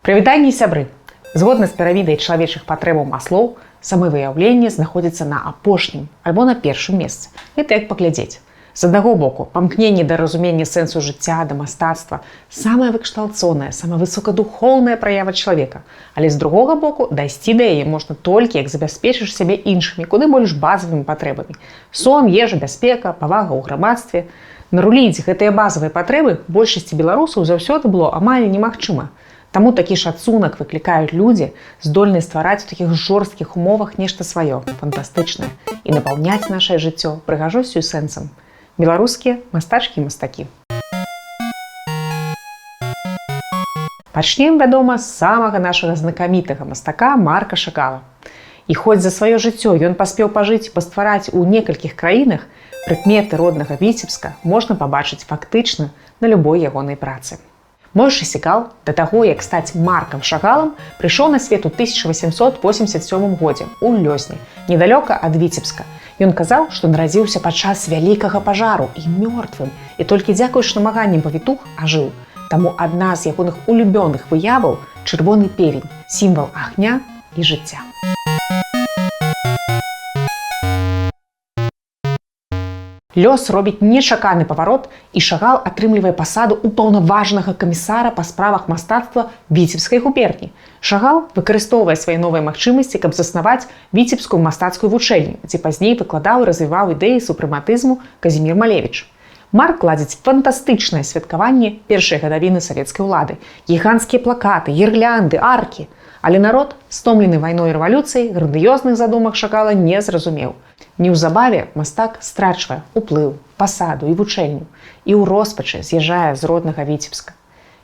Прывітанне, сябры! Згодна з пірамідай чалавечых патрэбаў Маслоў, самавыяўленне знаходзіцца на апошнім альбо на першым месцы. Гэта як паглядзець. З аднаго боку, памкненне да разумення сэнсу жыцця, да мастацтва – самая выкшталцоная, самая высокадухоўная праява чалавека. Але з другога боку, дайсці да яе можна толькі, як забяспечыш сябе іншымі, куды больш базавымі патрэбамі. Сон, ежа, бяспека, павага ў грамадстве. Наруліць гэтыя базавыя патрэбы большасці беларусаў заўсёды было амаль немагчыма. Таму такі шацунак выклікаюць людзі, здольныя ствараць у такіх жорсткіх умовах нешта сваё, фантастычнае, і напаўняць нашае жыццё прыгажосцю і сэнсам. Беларускія мастачкі і мастакі. Пачнем, вядома, з самага нашага знакамітага мастака Марка Шагала. І хоць за сваё жыццё ён паспеў пажыць і паствараць у некалькіх краінах, прыкметы роднага Віцебска можна пабачыць фактычна на любой ягонай працы. Мойша Сігал, да таго, як стаць Маркам Шагалам, прыйшоў на свет у 1887 годзе у Лёзні, недалёка ад Віцебска. Ён казаў, што нарадзіўся падчас вялікага пажару і мёртвым, і толькі дзякуючы намаганням павітух ажыў. Таму адна з ягоных улюбёных выяваў – чырвоны певень, сімвал агня і жыцця. Лёс робіць нечаканы паварот, і Шагал атрымлівае пасаду ўпаўнаважнага камісара па справах мастацтва Віцебскай губерні. Шагал выкарыстоўвае свае новыя магчымасці, каб заснаваць віцебскую мастацкую вучэльню, дзе пазней выкладаў і развіваў ідэі супрэматызму Казімір Малевіч. Марк ладзіць фантастычнае святкаванне першай гадавіны савецкай улады, гіганцкія плакаты, гірлянды, аркі. Але народ, стомлены вайной і рэвалюцыяй, грандыёзных задумах Шагала не зразумеў. Неўзабаве мастак страчвае уплыў, пасаду і вучэльню і ў роспачы з'язджае з роднага Віцебска.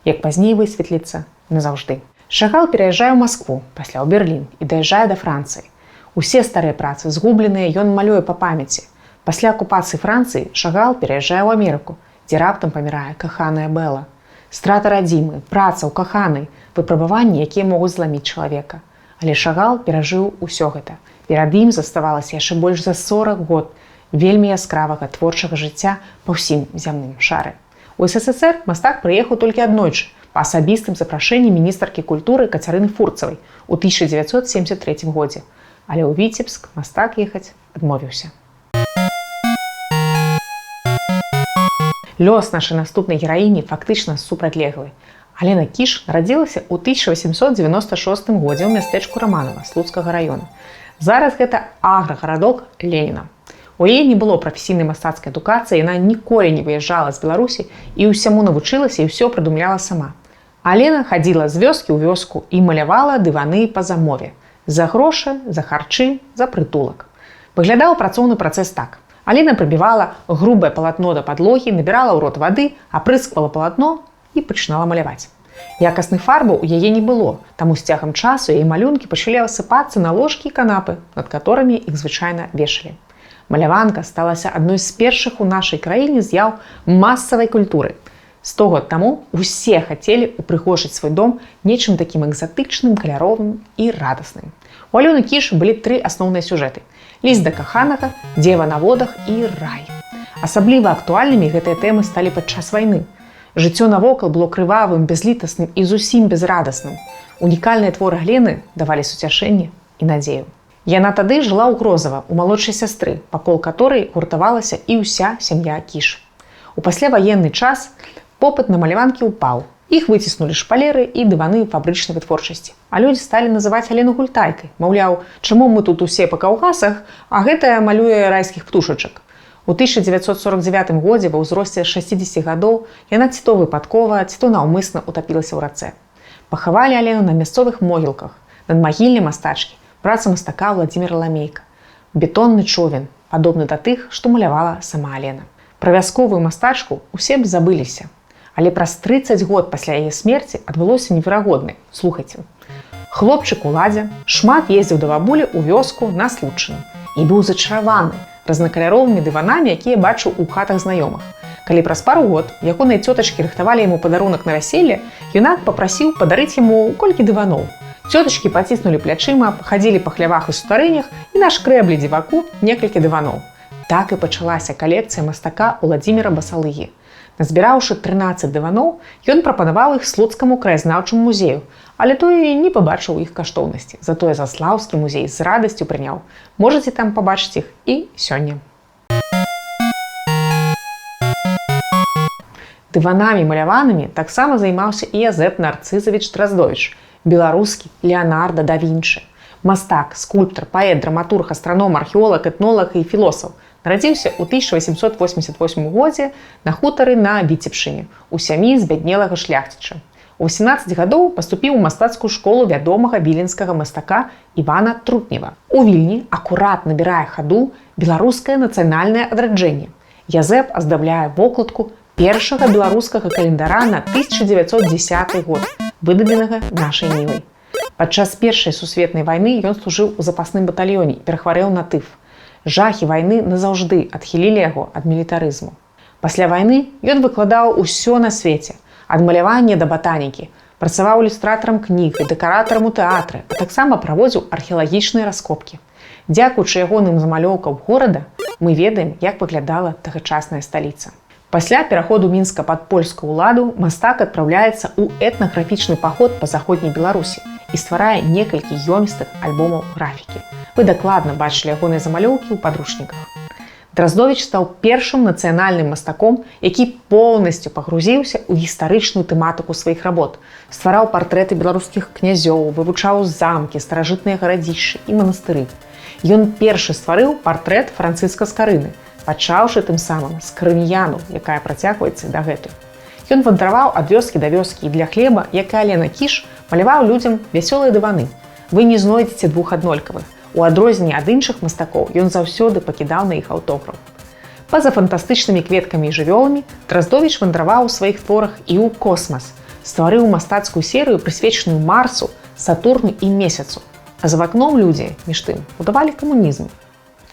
Як пазней высветліцца, назаўжды. Шагал пераязджае ў Маскву, пасля ў Берлін і даязджае да Францыі. Усе старыя працы згубленыя ён малюе па памяці. Пасля акупацыі Францыі Шагал пераязджае ў Амерыку, дзе раптам памірае каханая Бэла. Страта радзімы, праца ў каханай, выпрабаванні, якія могуць зламіць чалавека. Але Шагал перажыў усё гэта. Перад ім заставалася яшчэ больш за 40 год вельмі яскравага творчага жыцця па ўсім зямным шары. У СССР мастак прыехаў толькі аднойчы па асабістым запрашэнні міністркі культуры Кацярыны Фурцавай у 1973 годзе. Але ў Віцебск мастак ехаць адмовіўся. Лёс нашай наступнай гераіні фактычна супрацьлеглы. Алена Кіш нарадзілася ў 1896 годзе ў мястэчку Раманова Слуцкага раёна. Зараз гэта аграгарадок Леніна. У яе не было прафесійнай мастацкай адукацыі, яна ніколі не выязджала з Беларусі і ўсяму навучылася і ўсё прыдумляла сама. Алена хадзіла з вёскі ў вёску і малявала дываны па замове. За грошы, за харчы, за прытулак. Выглядаў працоўны працэс так. Алена прыбівала грубае палатно да падлогі, набірала ў рот вады, апрысквала палатно і пачынала маляваць. Якасных фарбаў у яе не было, таму з цягам часу яе малюнкі пачалі асыпацца на ложкі і канапы, над которымі іх звычайна вешалі. Маляванка сталася адной з першых у нашай краіне з'яў масавай культуры. 100 год таму усе хацелі упрыгожыць свой дом нечым такім экзатычным, каляровым і радасным. У Алены Кіш былі 3 асноўныя сюжэты: ліст да каханага, дзева на водах і рай. Асабліва актуальнымі гэтыя тэмы сталі падчас вайны. Жыццё навокал было крывавым, бязлітасным і зусім безрадасным. Унікальныя творы Алены давалі суцяшэнне і надзею. Яна тады жыла ў Грозава, у малодшай сястры, вакол которой гуртавалася і ўся сям'я Кіш. У пасляваенны час попыт на маляванкі ўпаў. Іх выціснулі шпалеры і дываны фабрычнай вытворчасці. А людзі сталі называць Алену гультайкай. Маўляў, чаму мы тут усе па каўгасах, а гэтая малюе райскіх птушачак. У 1949 годзе ва ўзросце 60 гадоў яна ці то выпадкова, ці то наўмысна утапілася ў рацэ. Пахавалі Алену на мясцовых могілках. Над магільняй мастачкі праца мастака Владзіміра Ламейка. Бетонны човен, падобны да тых, што малявала сама Алена. Пра вясковую мастачку усе б забыліся. Але праз 30 год пасля яе смерці адбылося неверагоднае. Слухайце. Хлопчык уладзе шмат ездзіў да бабулі ў вёску на Случыну і быў зачараваны разнакаляровымі дыванамі, якія бачыў у хатах знаёмых. Калі праз пару год ягоныя цётачкі рыхтавалі яму падарунак на вяселле, юнак папрасіў падарыць яму колькі дываноў. Цётачкі паціснулі плячыма, хадзілі па хлявах і сутарынях і нашкрэблі дзіваку некалькі дываноў. Так і пачалася калекцыя мастака Уладзіміра Басалыгі. Назбіраўшы 13 дываноў, ён прапанаваў іх слуцкаму краязнаўчаму музею, але той не пабачыў іх каштоўнасці. Затое Заслаўскі музей з радасцю прыняў. Можаце там пабачыць іх і сёння. Дыванамі маляванымі таксама займаўся і Язэп Нарцызавіч Драздовіч, беларускі Леанарда да Вінчы. Мастак, скульптар, паэт, драматург, астраном, археолог, этнолог і філосаф. Нарадзіўся ў 1888 годзе на хутары на Віцебшчыне, у сям'і збяднелага шляхціча. У 18 гадоў паступіў у мастацкую школу вядомага віленскага мастака Івана Трутнева. У Вільні акурат набірае хаду беларускае нацыянальнае адраджэнне. Язэп аздабляе вокладку першага беларускага календара на 1910 год, выдадзенага нашай Нівай. Падчас Першай сусветнай вайны ён служыў у запасным батальёне і перахварэў на тыф. Жахі вайны назаўжды адхілілі яго ад мілітарызму. Пасля вайны ён выкладаў усё на свеце, ад малявання да батанікі, працаваў ілюстратарам кніг і дэкаратарам у тэатры, а таксама праводзіў археалагічныя раскопкі. Дзякуючы ягоным замалёўкам горада мы ведаем, як выглядала тагачасная сталіца. Пасля пераходу Мінска пад польскую ўладу мастак адпраўляецца ў этнаграфічны паход па заходняй Беларусі і стварае некалькі ёмістых альбомаў графікі. Вы дакладна бачылі ягоныя замалёўкі ў падручніках. Драздовіч стаў першым нацыянальным мастаком, які поўнасцю пагрузіўся ў гістарычную тэматыку сваіх работ. Ствараў партрэты беларускіх князёў, вывучаў замкі, старажытныя гарадзішчы і манастыры. Ён першы стварыў партрэт Францыска Скарыны, пачаўшы тым самым з крым'яну, якая працягваецца дагэтуль. Ён вандраваў ад вёскі да вёскі і для хлеба, як і Алена Кіш, маляваў людзям вясёлыя дываны. Вы не знойдзеце двух аднолькавых. У адрозненне ад іншых мастакоў ён заўсёды пакідаў на іх аўтограф. Па-за фантастычнымі кветкамі і жывёламі Драздовіч вандраваў у сваіх творах і ў космас. Стварыў мастацкую серыю, прысвечаную Марсу, Сатурну і Месяцу. А за вакном людзі, між тым, будавалі камунізм.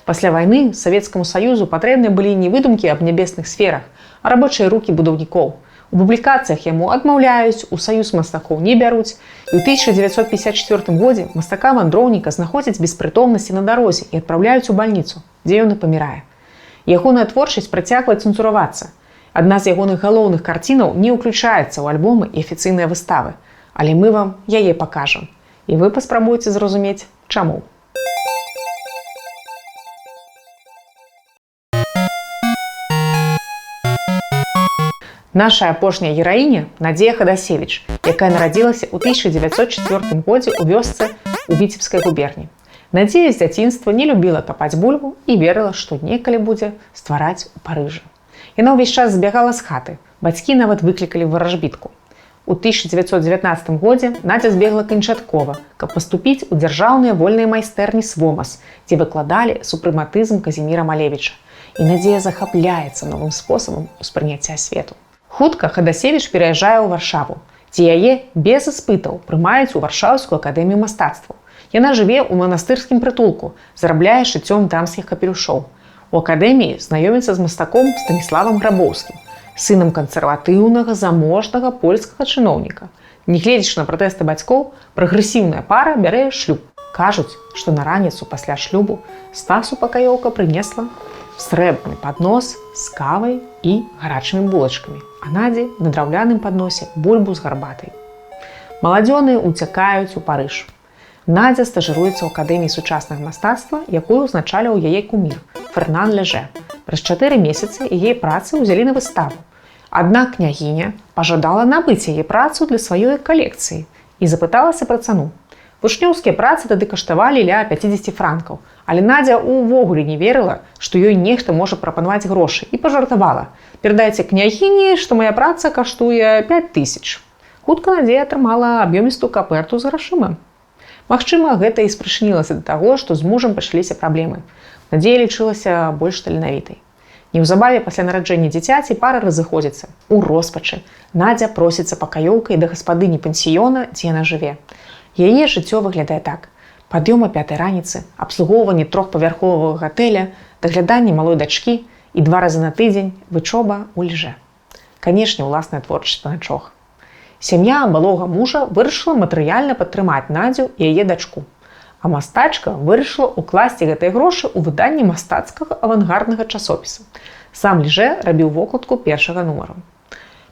Пасля вайны Савецкаму Саюзу патрэбныя былі не выдумкі аб нябесных сферах, а рабочыя рукі будаўнікоў. У публікацыях яму адмаўляюць, у саюз мастакоў не бяруць. І ў 1954 годзе мастака-вандроўніка знаходзяць без прытомнасці на дарозе і адпраўляюць у бальніцу, дзе ён і памірае. Ягоная творчасць працягвае цэнзуравацца. Адна з ягоных галоўных карцінаў не ўключаецца ў альбомы і афіцыйныя выставы, але мы вам яе пакажам. І вы паспрабуеце зразумець, чаму. Наша апошняя гераіня Надзея Хадасевіч, якая нарадзілася ў 1904 годзе ў вёсцы ў Віцебскай губерні. Надзея з дзяцінства не любіла капаць бульбу і верыла, што некалі будзе ствараць у Парыжы. Яна ўвесь час збягала з хаты, бацькі нават выклікалі варажбітку. У 1919 годзе Надзя збегла канчаткова, каб паступіць у дзяржаўныя вольныя майстэрні СВОМАС, дзе выкладалі супрэматызм Казіміра Малевіча. І Надзея захапляецца новым спосабам успрыняцця свету. Хутка Хадасевіч пераязджае ў Варшаву, дзе яе без іспытаў прымаюць у Варшаўскую акадэмію мастацтваў. Яна жыве ў манастырскім прытулку, зарабляе шыццём дамскіх капелюшоў. У акадэміі знаёміцца з мастаком Станіславам Грабоўскім, сынам кансерватыўнага, заможнага польскага чыноўніка. Нягледзячы на пратэсты бацькоў, прагрэсіўная пара бярэ шлюб. Кажуць, што на раніцу пасля шлюбу Стасу пакаёўка прынесла срэбны паднос з кавай і гарачымі булачкамі, а Надзі на драўляным падносе бульбу з гарбатай. Маладзёны ўцякаюць у Парыж. Надзя стажыруецца ў акадэміі сучаснага мастацтва, якую ўзначаліў яе кумір Фернан Лежэ. Праз 4 месяцы яе працы ўзялі на выставу. Аднак княгіня пажадала набыць яе працу для сваёй калекцыі і запыталася пра цану. Вучнёўскія працы тады каштавалі ля 50 франкаў, але Надзя ўвогуле не верыла, што ёй нехта можа прапанаваць грошы і пажартавала: «Перадайце княгіні, што моя праца каштуе 5000». Хутка Надзея атрымала аб'ёмістую каперту з грашыма. Магчыма, гэта і спрычынілася да таго, што з мужам пачаліся праблемы. Надзея лічылася больш таленавітай. Неўзабаве пасля нараджэння дзіцяці пара разыходзіцца. У роспачы Надзя просіцца пакаёўкай да гаспадыні пансіёна, дзе яна жыве. Яе жыццё выглядае так: пад'ём о 5 раніцы, абслугоўванне 3-павярховага гатэля, дагляданне малой дачкі і 2 разы на тыдзень вучоба ў Льжэ. Канешне, уласная творчасць паначох. Сям'я малога мужа вырашыла матэрыяльна падтрымаць Надзю і яе дачку. А мастачка вырашыла ўкласці гэтыя грошы ў выданне мастацкага авангарднага часопіса. Сам Льжэ рабіў вокладку першага нумару.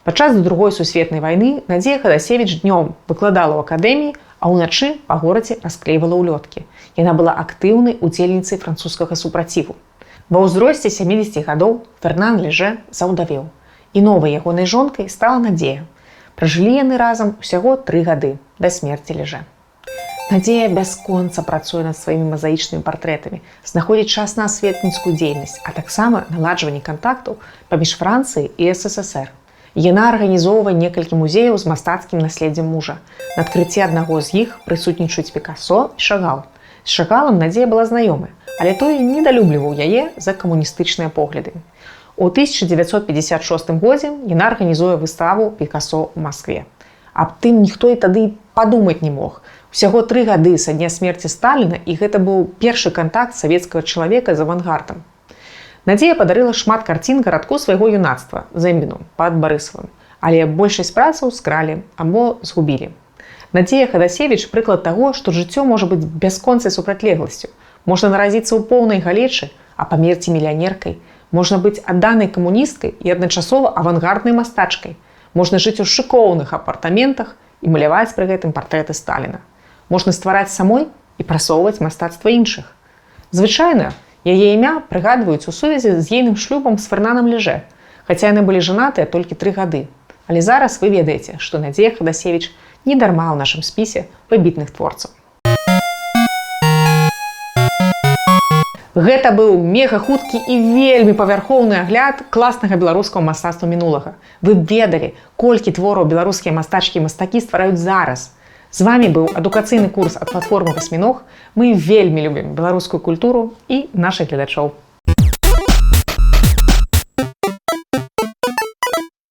Падчас другой сусветнай вайны Надзея Хадасевіч днём выкладала ў акадэміі, а ўначы па горадзе расклейвала ўлёткі. Яна была актыўнай удзельніцай французскага супраціву. Ва ўзросце 70 гадоў Фернан Леже заўдавеў, і новай ягонай жонкай стала Надзея. Пражылі яны разам усяго 3 гады да смерці Леже. Надзея бясконца працуе над сваімі мазаічнымі партрэтамі, знаходзіць час на асветніцкую дзейнасць, а таксама наладжванне кантактаў паміж Францыяй і СССР. Яна арганізоўвае некалькі музеяў з мастацкім наследдзем мужа. На адкрыцці аднаго з іх прысутнічаюць Пікасо і Шагал. З Шагалам Надзея была знаёмая, але той недалюбліваў яе за камуністычныя погляды. У 1956 годзе яна арганізуе выставу Пікасо ў Маскве. Аб тым ніхто і тады падумаць не мог. Усяго 3 гады са дня смерці Сталіна, і гэта быў першы кантакт савецкага чалавека з авангардам. Надзея падарыла шмат карцін гарадку свайго юнацтва, Зэмбіну, пад Барысавым, але большасць працаў скралі або згубілі. Надзея Хадасевіч прыклад таго, што жыццё можа быць бясконцай супрацьлегласцю. Можна нарадзіцца ў поўнай галечы, а памерці мільянеркай. Можна быць адданай камуністкай і адначасова авангарднай мастачкай. Можна жыць у шыкоўных апартаментах і маляваць пры гэтым партрэты Сталіна. Можна ствараць самой і прасоўваць мастацтва іншых. Звычайна, яе імя прыгадваюць у сувязі з ейным шлюбам з Фернаном Леже, хаця яны былі жанатыя толькі 3 гады. Але зараз вы ведаеце, што Надзея Хадасевіч не дарма ў нашым спісе выбітных творцаў. Гэта быў мегахуткі і вельмі павярхоўны агляд класнага беларускага мастацтва мінулага. Вы б ведалі, колькі твораў беларускія мастачкі і мастакі ствараюць зараз. З вами быў адукацыйны курс ад платформы «Васьміног». Мы вельмі любім беларускую культуру і нашых гледачоў.